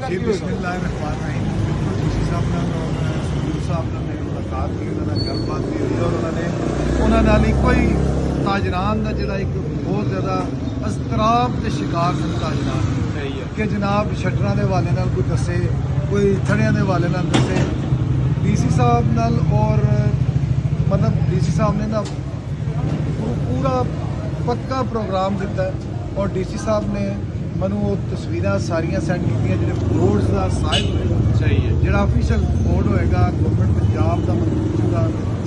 जी बिस्मिल्लाहिर्रहमानिर्रहीम। डीसी साहब ਨਾਲ ਸੂਰ ਸਾਹਿਬ ਨਾਲ ਮੇਰੀ ਮੁਲਾਕਾਤ ਹੋਈ, ਉਹਨਾਂ ਨਾਲ ਗੱਲਬਾਤ ਵੀ ਹੋਈ ਔਰ ਉਹਨਾਂ ਨਾਲ ਇੱਕੋ ਹੀ ਤਾਜਰਾਨ ਦਾ ਜਿਹੜਾ ਇੱਕ ਬਹੁਤ ਜ਼ਿਆਦਾ ਅਸਤਰਾਬ ਦੇ ਸ਼ਿਕਾਰ ਸਨ ਤਾਜਰਾਨ ਕਿ ਜਨਾਬ ਸ਼ਟਰਾਂ ਦੇ ਹਵਾਲੇ ਨਾਲ ਕੋਈ ਦੱਸੇ, ਕੋਈ ਥੜਿਆਂ ਦੇ ਹਵਾਲੇ ਨਾਲ ਦੱਸੇ। ਡੀਸੀ ਸਾਹਿਬ ਨਾਲ ਔਰ ਮਤਲਬ ਡੀਸੀ ਸਾਹਿਬ ਨੇ ਨਾ ਪੂਰਾ ਪੱਕਾ ਪ੍ਰੋਗਰਾਮ ਦਿੱਤਾ ਔਰ ਡੀਸੀ ਸਾਹਿਬ ਨੇ ਮੈਨੂੰ ਉਹ ਤਸਵੀਰਾਂ ਸਾਰੀਆਂ ਸੈਂਡ ਕੀਤੀਆਂ ਜਿਹੜੇ ਬੋਰਡਸ ਦਾ ਸਾਈਜ਼ ਹੋਏਗਾ, ਸਹੀ ਹੈ, ਜਿਹੜਾ ਆਫੀਸ਼ੀਅਲ ਬੋਰਡ ਹੋਏਗਾ ਗਵਰਨਮੈਂਟ ਪੰਜਾਬ ਦਾ ਮਨਜ਼ੂਰ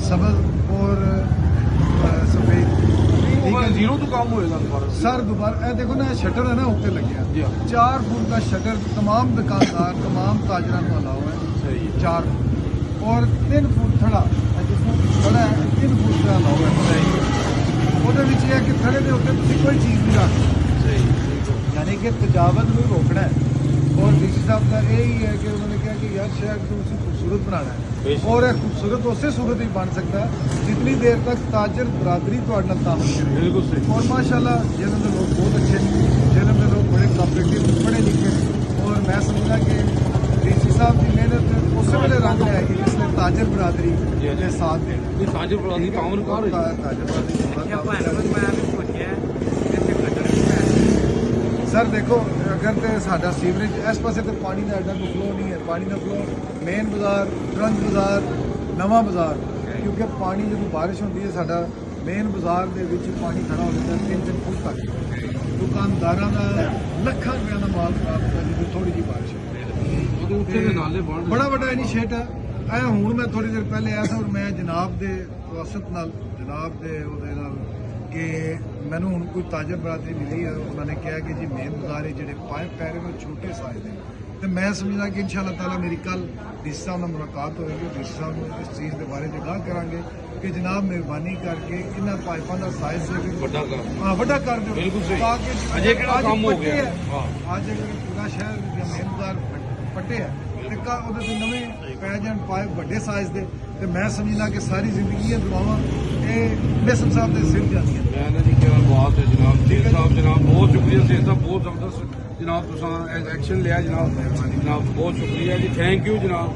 ਸਬਜ਼ ਔਰ ਸਫੇਦ ਜ਼ੀਰੋ ਤੋਂ ਕੰਮ ਹੋਏਗਾ ਸਰ। ਦੁਬਾਰਾ ਇਹ ਦੇਖੋ ਨਾ, ਸ਼ਟਰ ਹੈ ਨਾ ਉੱਤੇ ਲੱਗਿਆ 4 ਫੁੱਟ ਦਾ ਸ਼ਟਰ, तमाम दुकानदार तमाम ताजरां ਨੂੰ ਅਲਾਉ ਹੈ, ਸਹੀ ਹੈ, 4 ਔਰ 3 ਫੁੱਟ ਥੜਾ ਜਿਸਨੂੰ ਥੜਾ ਹੈ 3 ਫੁੱਟ ਦਾ ਅਲਾਉ ਹੈ, ਸਹੀ ਹੈ। ਉਹਦੇ ਵਿੱਚ ਇਹ ਹੈ ਕਿ ਥੜੇ ਦੇ ਉੱਤੇ ਤੁਸੀਂ ਕੋਈ ਚੀਜ਼ ਨਹੀਂ ਰੱਖ ਸਕਦੇ, ਸਹੀ, यानी कि तजावत में रोकना है। और डीसी साहब का यही है कि उन्होंने कहा कि यार शहर को उसे खूबसूरत बनाना है और खूबसूरत उससे सूरत ही बन सकता है जितनी देर तक ताजर बरादरी थोड़े नाल तामल करे। बिल्कुल सही। और माशाल्लाह जलम के लोग बहुत अच्छे हैं, जलम के लोग बड़े कॉपरेटिव पढ़े लिखे हैं और मैं समझना कि डीसी साहब की मेहनत उस वेले रंग आएगी जिसने ताजर बरादरी के साथ देना। ताजर बरादरी कामन कर ताजर बरादरी सर देखो, अगर तो साडा सीवरेज इस पासे तो पानी का एडा कोई फ्लो नहीं है, पानी का फ्लो मेन बाजार, ट्रंक बाजार, नवा बाजार, क्योंकि पानी जो बारिश होती है साडा मेन बाजार के विच पानी खड़ा हो जाता है 3-3 फुट तक। दुकानदारों का लाखों रुपया का माल खराब होता है जो थोड़ी जी बारिश हो। बड़ा बड़ा इनिशिएटिव है। हूँ मैं थोड़ी देर पहले आया था और मैं जनाब के वासत नाल जनाब के कि मैनू हूँ कोई ताजर बरादरी मिली है, उन्होंने कहा कि जी मेन बाजार जोड़े पाइप पै रहे वो छोटे साइज हैं, तो मैं समझदा कि इंशाअल्लाह ताला मेरी कल डीसी साहब नाल मुलाकात होएगी, डीसी साहब को इस चीज़ के बारे में आगाह करांगे कि जनाब मेहरबानी करके इन्हां पाइपों का साइज वड्डा कर दो, ताकि अजे काम हो गया अज पूरा शहर मेन बाजार पट्टे है नवे पै जान पाइप वड्डे साइज के, तो मैं समझना कि सारी जिंदगी दुआवां बेसम साहब के सिर जानियां। बात है जनाब जी साहब, जनाब बहुत शुक्रिया सेठ साहब, बहुत जबरदस्त जनाब तुसां एक्शन लिया जनाब, जनाब बहुत शुक्रिया जी, थैंक यू जनाब।